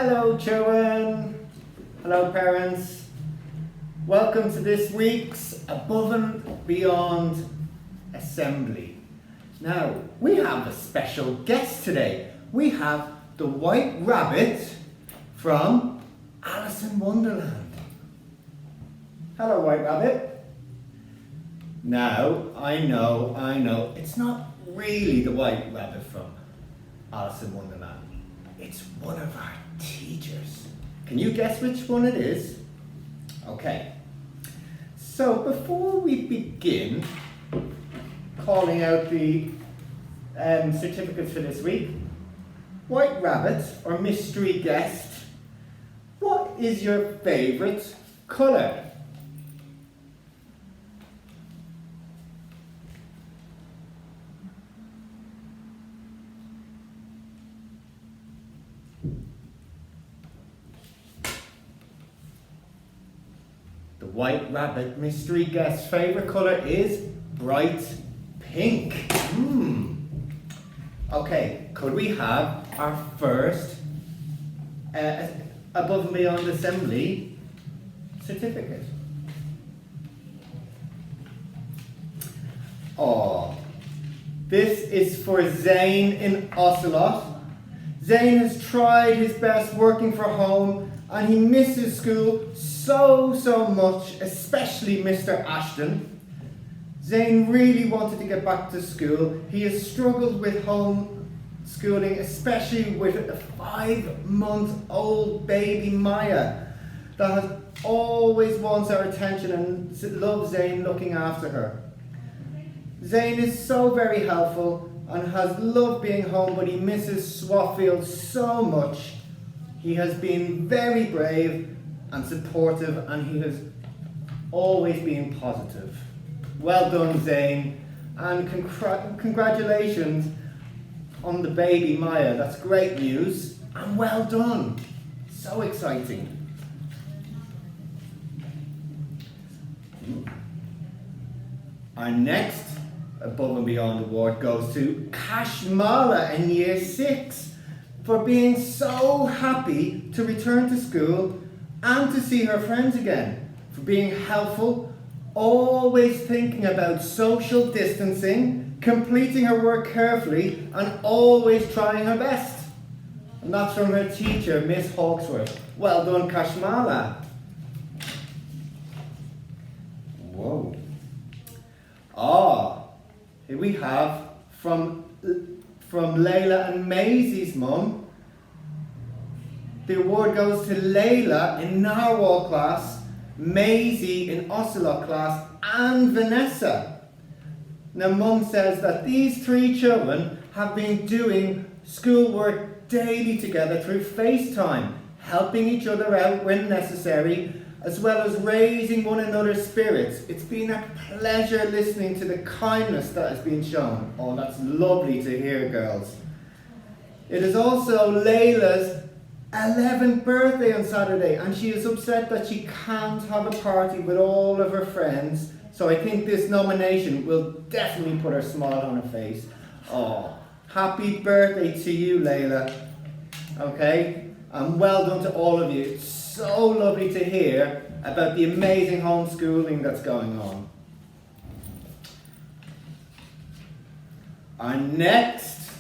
Hello children, hello parents, welcome to this week's Above and Beyond Assembly. Now, we have a special guest today. We have the White Rabbit from Alice in Wonderland. Hello White Rabbit. Now, I know, it's not really the White Rabbit from Alice in Wonderland. It's one of our teachers. Can you guess which one it is? Okay. So before we begin calling out the certificates for this week, White Rabbit or mystery guest, what is your favourite colour? The White Rabbit mystery guest's favourite colour is bright pink. Okay, could we have our first Above and Beyond Assembly certificate? Oh, this is for Zane in Ocelot. Zane has tried his best working for home and he misses school so much, especially Mr. Ashton. Zane really wanted to get back to school. He has struggled with home schooling, especially with a 5-month-old baby Maya that has always wants our attention and loves Zane looking after her. Zane is so very helpful and has loved being home, but he misses Swatfield so much. He has been very brave and supportive, and he has always been positive. Well done, Zane, and congratulations on the baby Maya. That's great news, and well done. So exciting. Our next Above and Beyond award goes to Kashmala in Year 6 for being so happy to return to school and to see her friends again, for being helpful, always thinking about social distancing, completing her work carefully, and always trying her best. And that's from her teacher, Miss Hawksworth. Well done, Kashmala. Whoa. Here we have from Layla and Maisie's mum. The award goes to Layla in Narwhal class, Maisie in Ocelot class, and Vanessa. Now mum says that these 3 children have been doing schoolwork daily together through FaceTime, helping each other out when necessary, as well as raising one another's spirits. It's been a pleasure listening to the kindness that has been shown. Oh, that's lovely to hear, girls. It is also Layla's 11th birthday on Saturday, and she is upset that she can't have a party with all of her friends, so I think this nomination will definitely put a smile on her face. Oh, happy birthday to you, Layla. Okay, and well done to all of you. It's so lovely to hear about the amazing homeschooling that's going on. Our next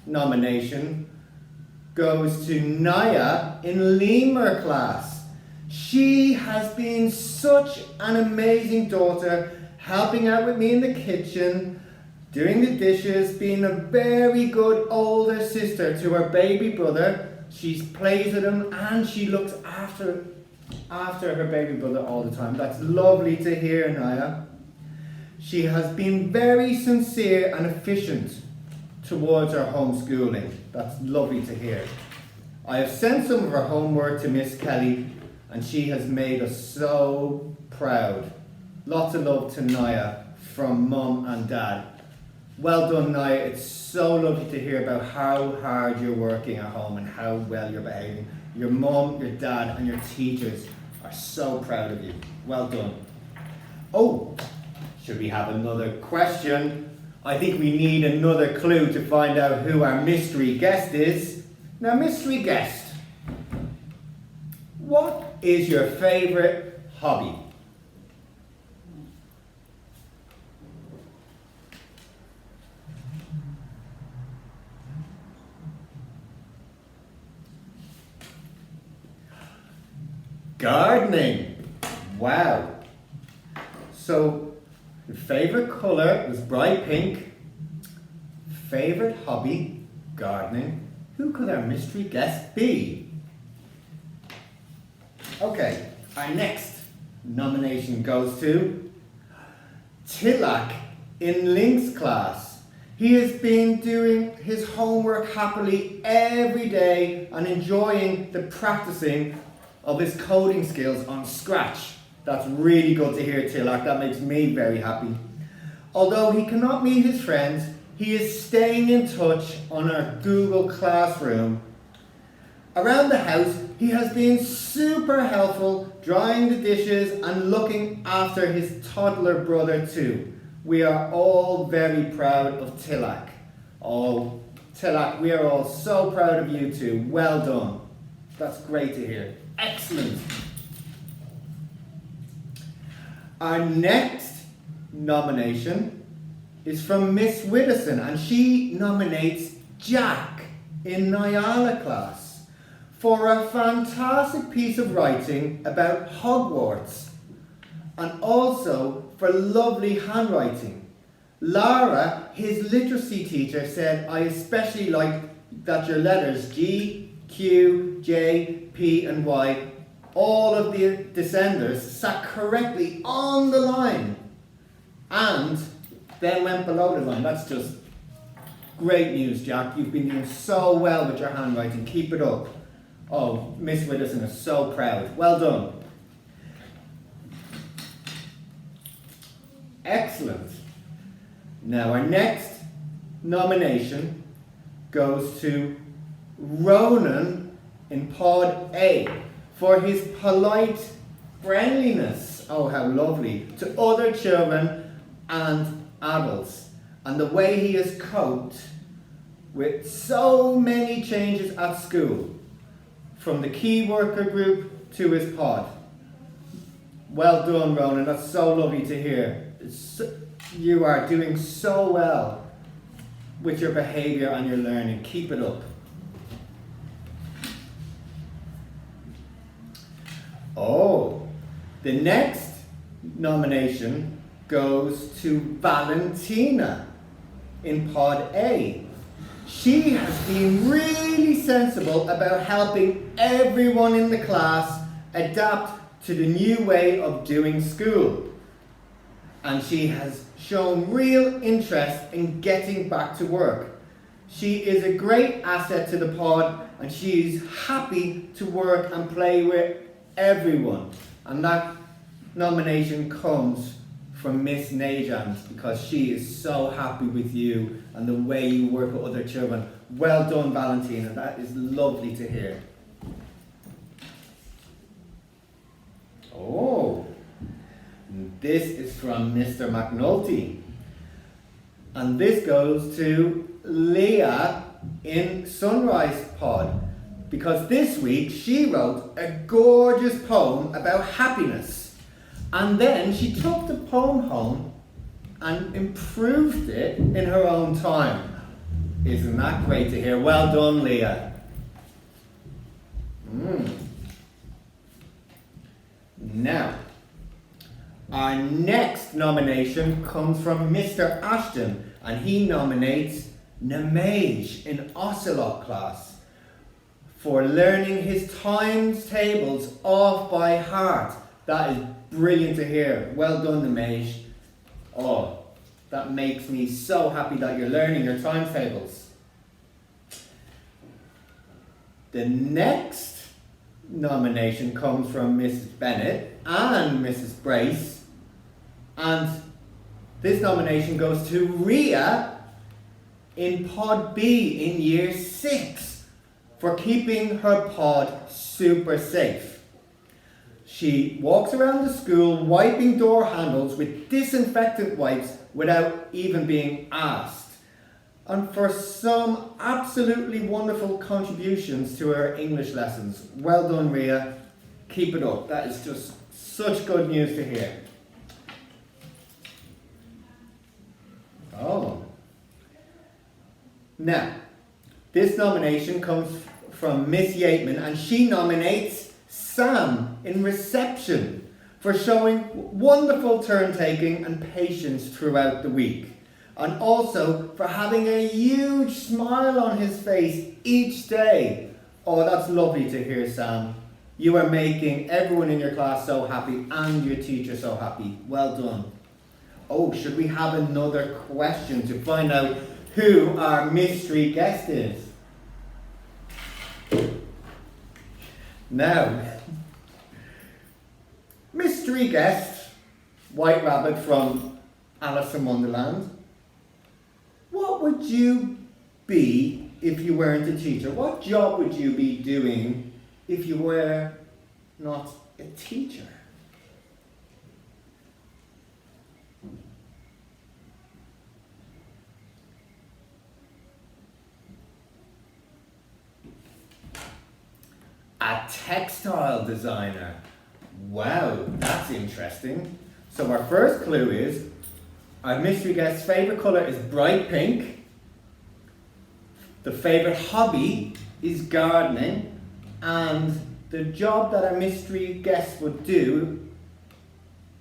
nomination goes to Naya in Lemur class. She has been such an amazing daughter, helping out with me in the kitchen, doing the dishes, being a very good older sister to her baby brother. She plays with him and she looks after her baby brother all the time. That's lovely to hear, Naya. She has been very sincere and efficient towards her homeschooling. That's lovely to hear. I have sent some of her homework to Miss Kelly and she has made us so proud. Lots of love to Naya from Mum and Dad. Well done, Naya. It's so lovely to hear about how hard you're working at home and how well you're behaving. Your mum, your dad and your teachers are so proud of you. Well done. Oh, should we have another question? I think we need another clue to find out who our mystery guest is. Now, mystery guest, what is your favourite hobby? Gardening. Wow. So, your favourite colour was bright pink. Favourite hobby, gardening. Who could our mystery guest be? Okay, our next nomination goes to Tilak in Link's class. He has been doing his homework happily every day and enjoying the practicing of his coding skills on Scratch. That's really good to hear, Tilak. That makes me very happy. Although he cannot meet his friends, he is staying in touch on our Google Classroom. Around the house, he has been super helpful, drying the dishes and looking after his toddler brother too. We are all very proud of Tilak. Oh, Tilak, we are all so proud of you too. Well done. That's great to hear. Excellent. Our next nomination is from Miss Widdowson, and she nominates Jack in Nyala class for a fantastic piece of writing about Hogwarts and also for lovely handwriting. Lara, his literacy teacher, said, I especially like that your letters G, Q, J, P and Y, all of the descenders sat correctly on the line and then went below the line. That's just great news, Jack. You've been doing so well with your handwriting. Keep it up. Oh, Miss Widdowson is so proud. Well done. Excellent. Now our next nomination goes to Ronan in Pod A for his polite friendliness, oh how lovely, to other children and adults, and the way he has coped with so many changes at school, from the key worker group to his pod. Well done, Ronan, that's so lovely to hear. You are doing so well with your behaviour and your learning. Keep it up. Oh, the next nomination goes to Valentina in Pod A. She has been really sensible about helping everyone in the class adapt to the new way of doing school. And she has shown real interest in getting back to work. She is a great asset to the pod and she is happy to work and play with everyone. And that nomination comes from Miss Najans because she is so happy with you and the way you work with other children. Well done, Valentina. That is lovely to hear. Oh, this is from Mr. McNulty. And this goes to Leah in Sunrise Pod, because this week she wrote a gorgeous poem about happiness, and then she took the poem home and improved it in her own time. Isn't that great to hear? Well done, Leah. Now, our next nomination comes from Mr. Ashton, and he nominates Nemej in Ocelot class for learning his times tables off by heart. That is brilliant to hear. Well done, Nemej. Oh, that makes me so happy that you're learning your times tables. The next nomination comes from Mrs. Bennett and Mrs. Brace, and this nomination goes to Ria in Pod B in Year 6 for keeping her pod super safe. She walks around the school wiping door handles with disinfectant wipes without even being asked, and for some absolutely wonderful contributions to her English lessons. Well done, Ria. Keep it up. That is just such good news to hear. Oh. Now, this nomination comes from Miss Yateman, and she nominates Sam in reception for showing wonderful turn-taking and patience throughout the week, and also for having a huge smile on his face each day. Oh, that's lovely to hear, Sam. You are making everyone in your class so happy and your teacher so happy. Well done. Oh, should we have another question to find out who our mystery guest is? Now, mystery guest, White Rabbit from Alice in Wonderland. What would you be if you weren't a teacher? What job would you be doing if you were not a teacher? A textile designer. Wow, that's interesting. So our first clue is our mystery guest's favourite colour is bright pink. The favourite hobby is gardening. And the job that our mystery guest would do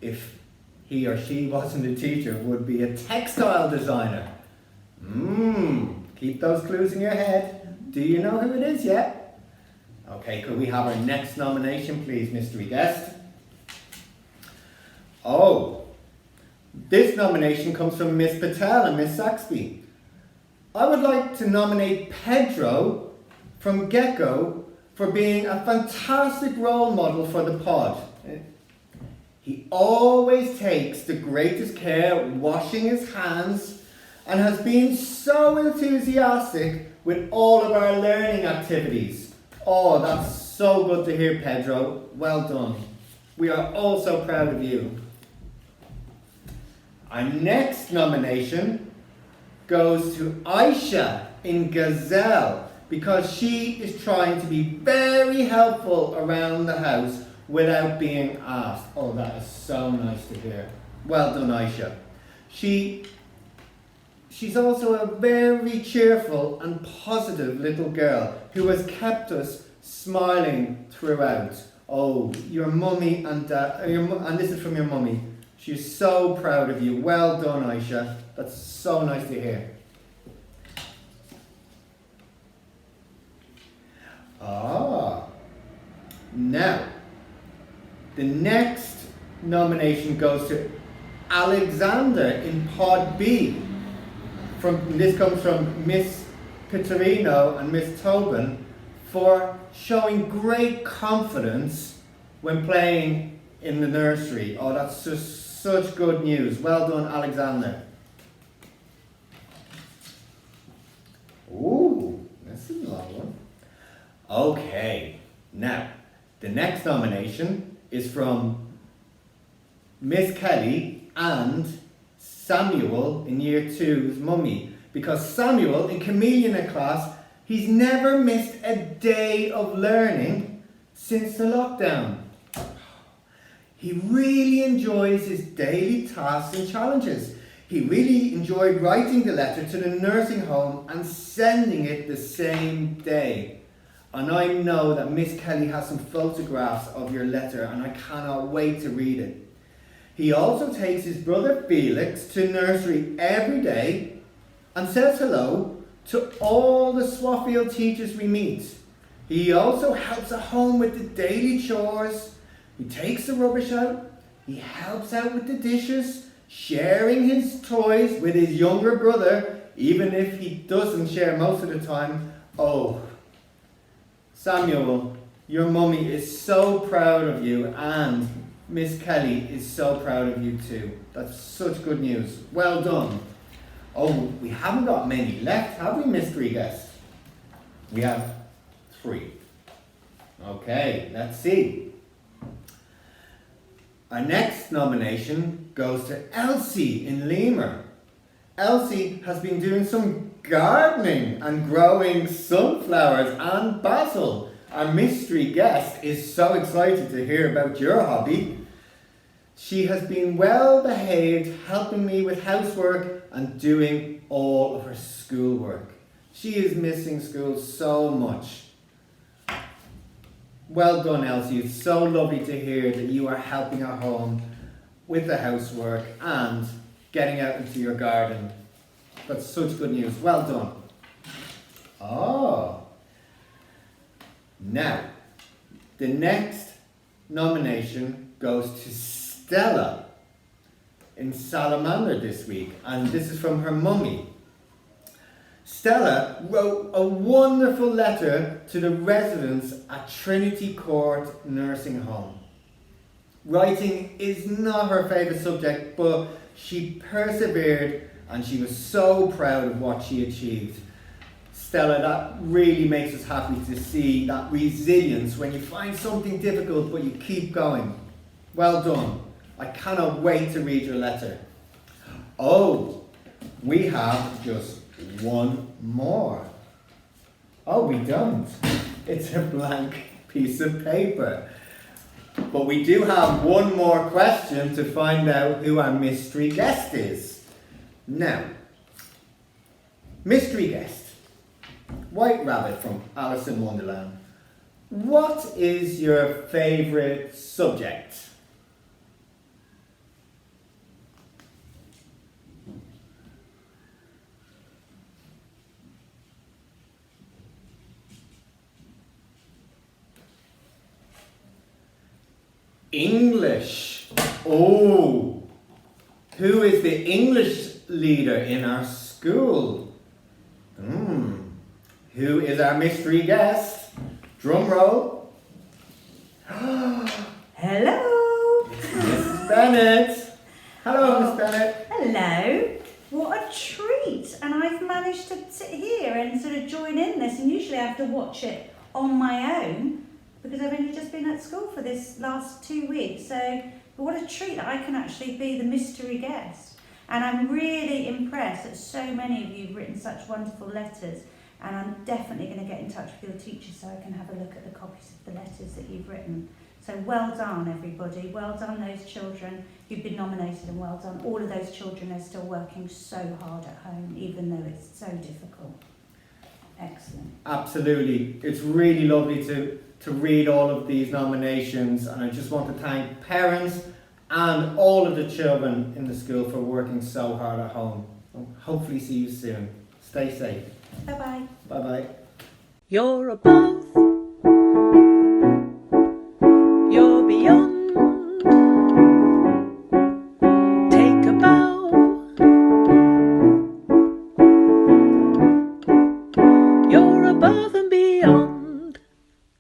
if he or she wasn't a teacher would be a textile designer. Keep those clues in your head. Do you know who it is yet? Okay, could we have our next nomination, please, mystery guest? Oh, this nomination comes from Miss Patel and Miss Saxby. I would like to nominate Pedro from Gecko for being a fantastic role model for the pod. He always takes the greatest care washing his hands and has been so enthusiastic with all of our learning activities. Oh, that's so good to hear, Pedro. Well done. We are all so proud of you. Our next nomination goes to Aisha in Gazelle because she is trying to be very helpful around the house without being asked. Oh, that is so nice to hear. Well done, Aisha. She's also a very cheerful and positive little girl who has kept us smiling throughout. Oh, your mummy and and this is from your mummy. She's so proud of you. Well done, Aisha. That's so nice to hear. Now, the next nomination goes to Alexander in Pod B. This comes from Miss Pitterino and Miss Tobin for showing great confidence when playing in the nursery. Oh, that's just such good news. Well done, Alexander. Ooh, this is a long one. Okay, now, the next nomination is from Miss Kelly and Samuel in Year 2's mummy, because Samuel in Chameleon class, he's never missed a day of learning since the lockdown. He really enjoys his daily tasks and challenges. He really enjoyed writing the letter to the nursing home and sending it the same day. And I know that Miss Kelly has some photographs of your letter and I cannot wait to read it. He also takes his brother Felix to nursery every day and says hello to all the Swafield teachers we meet. He also helps at home with the daily chores. He takes the rubbish out. He helps out with the dishes, sharing his toys with his younger brother, even if he doesn't share most of the time. Oh, Samuel, your mummy is so proud of you, and Miss Kelly is so proud of you too. That's such good news. Well done. Oh, we haven't got many left, have we, mystery guest? We have 3. Okay, let's see. Our next nomination goes to Elsie in Lemur. Elsie has been doing some gardening and growing sunflowers and basil, Our mystery guest is so excited to hear about your hobby. She has been well behaved, helping me with housework and doing all of her schoolwork. She is missing school so much. Well done, Elsie. It's so lovely to hear that you are helping at home with the housework and getting out into your garden. That's such good news. Well done. Oh. Now, the next nomination goes to Stella in Salamander this week, and this is from her mummy. Stella wrote a wonderful letter to the residents at Trinity Court Nursing Home. Writing is not her favourite subject, but she persevered and she was so proud of what she achieved. Stella, that really makes us happy to see that resilience when you find something difficult but you keep going. Well done. I cannot wait to read your letter. Oh, we have just one more. Oh, we don't. It's a blank piece of paper. But we do have one more question to find out who our mystery guest is. Now, mystery guest, White Rabbit from Alice in Wonderland. What is your favourite subject? English. Oh, who is the English leader in our school? Who is our mystery guest? Drum roll. Hello. Mrs. Bennett. Hello, Miss Bennett. Hello. What a treat. And I've managed to sit here and sort of join in this, and usually I have to watch it on my own because I've only just been at school for this last 2 weeks. So what a treat that I can actually be the mystery guest. And I'm really impressed that so many of you have written such wonderful letters. And I'm definitely going to get in touch with your teachers so I can have a look at the copies of the letters that you've written. So well done, everybody. Well done, those children who've been nominated, and well done all of those children who are still working so hard at home, even though it's so difficult. Excellent. Absolutely. It's really lovely to read all of these nominations, and I just want to thank parents and all of the children in the school for working so hard at home. Hopefully see you soon. Stay safe. Bye-bye. Bye-bye. You're above